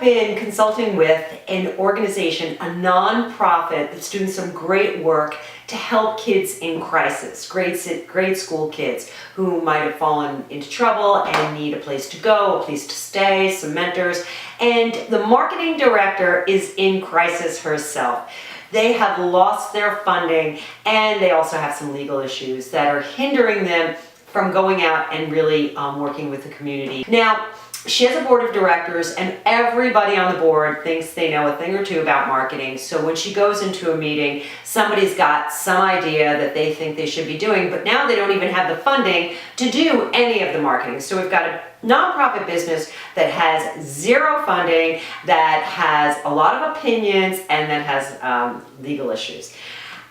been consulting with an organization, a nonprofit that's doing some great work to help kids in crisis, grade school kids who might have fallen into trouble and need a place to go, a place to stay, some mentors. And the marketing director is in crisis herself. They have lost their funding, and they also have some legal issues that are hindering them from going out and really working with the community. Now, she has a board of directors, and everybody on the board thinks they know a thing or two about marketing. So when she goes into a meeting, somebody's got some idea that they think they should be doing, but now they don't even have the funding to do any of the marketing. So we've got a nonprofit business that has zero funding, that has a lot of opinions, and that has legal issues.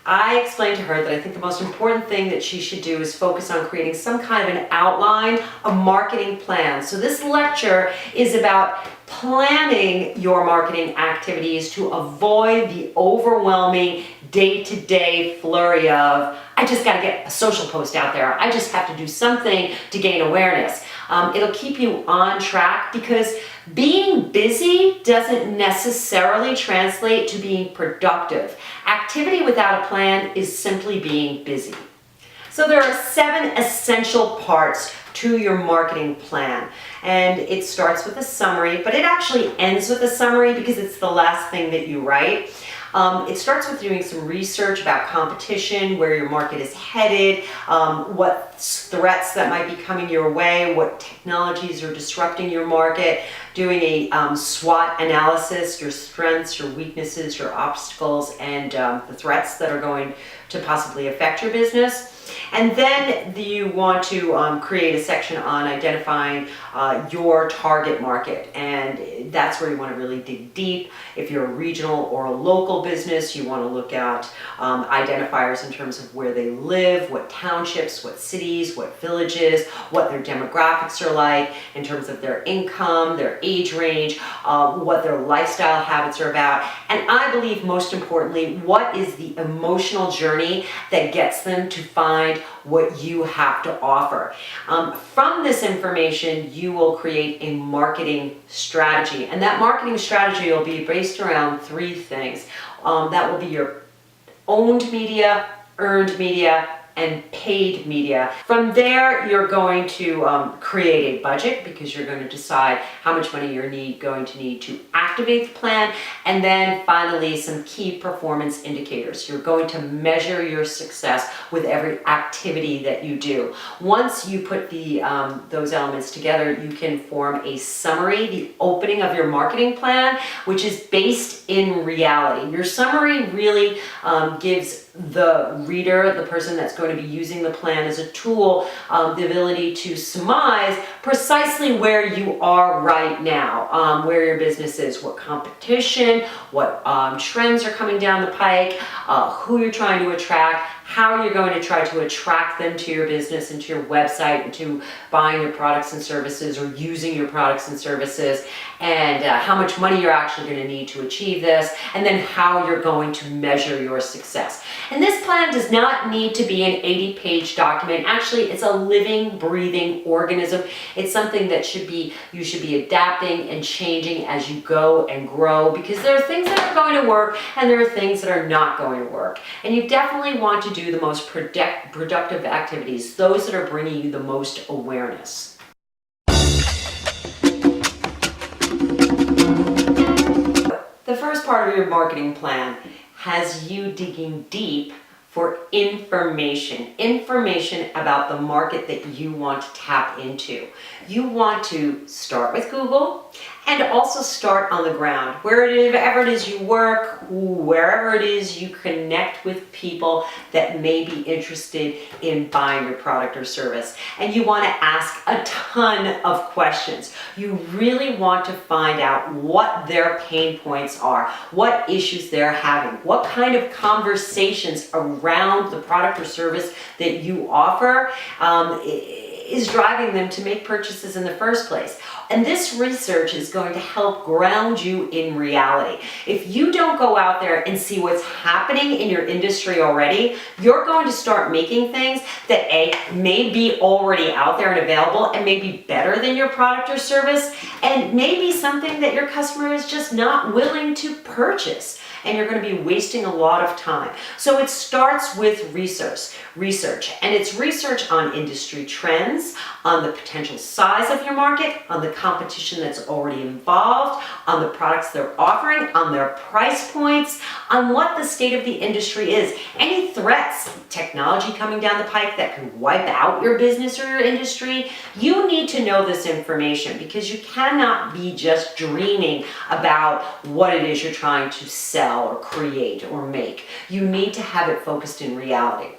I explained to her that I think the most important thing that she should do is focus on creating some kind of an outline, a marketing plan. So this lecture is about planning your marketing activities to avoid the overwhelming day-to-day flurry of, I just got to get a social post out there. I just have to do something to gain awareness. It'll keep you on track, because being busy doesn't necessarily translate to being productive. Activity without a plan is simply being busy. So there are 7 essential parts to your marketing plan. And it starts with a summary, but it actually ends with a summary because it's the last thing that you write. It starts with doing some research about competition, where your market is headed, what threats that might be coming your way, what technologies are disrupting your market, doing a SWOT analysis, your strengths, your weaknesses, your obstacles, and the threats that are going to possibly affect your business. And then you want to create a section on identifying your target market, and that's where you want to really dig deep. If you're a regional or a local business, you want to look at identifiers in terms of where they live, what townships, what cities, what villages, what their demographics are like in terms of their income, their age range, what their lifestyle habits are about, and I believe most importantly, what is the emotional journey that gets them to find what you have to offer. From this information, you will create a marketing strategy, and that marketing strategy will be based around 3 things. That will be your owned media, earned media, and paid media. From there, you're going to create a budget, because you're going to decide how much money you're going to need to activate the plan, and then finally some key performance indicators. You're going to measure your success with every activity that you do. Once you put those elements together, you can form a summary, the opening of your marketing plan, which is based in reality. Your summary really gives the reader, the person that's going to be using the plan as a tool, the ability to surmise precisely where you are right now, where your business is, what competition, what trends are coming down the pike, who you're trying to attract, how you're going to try to attract them to your business and to your website and to buying your products and services or using your products and services, and how much money you're actually going to need to achieve this, and then how you're going to measure your success. And this plan does not need to be an 80-page document. Actually, it's a living, breathing organism. It's something that you should be adapting and changing as you go and grow, because there are things that are going to work and there are things that are not going to work. And you definitely want to do the most productive activities, those that are bringing you the most awareness. The first part of your marketing plan has you digging deep for information about the market that you want to tap into. You want to start with Google and also start on the ground. Wherever it is you work, wherever it is you connect with people that may be interested in buying your product or service. And you want to ask a ton of questions. You really want to find out what their pain points are, what issues they're having, what kind of conversations around the product or service that you offer is driving them to make purchases in the first place. And this research is going to help ground you in reality. If you don't go out there and see what's happening in your industry already, you're going to start making things that may be already out there and available and may be better than your product or service, and maybe something that your customer is just not willing to purchase. And you're going to be wasting a lot of time. So it starts with research, and it's research on industry trends, on the potential size of your market, on the competition that's already involved, on the products they're offering, on their price points, on what the state of the industry is, any threats, technology coming down the pike that can wipe out your business or your industry. You need to know this information because you cannot be just dreaming about what it is you're trying to sell or create or make. You need to have it focused in reality.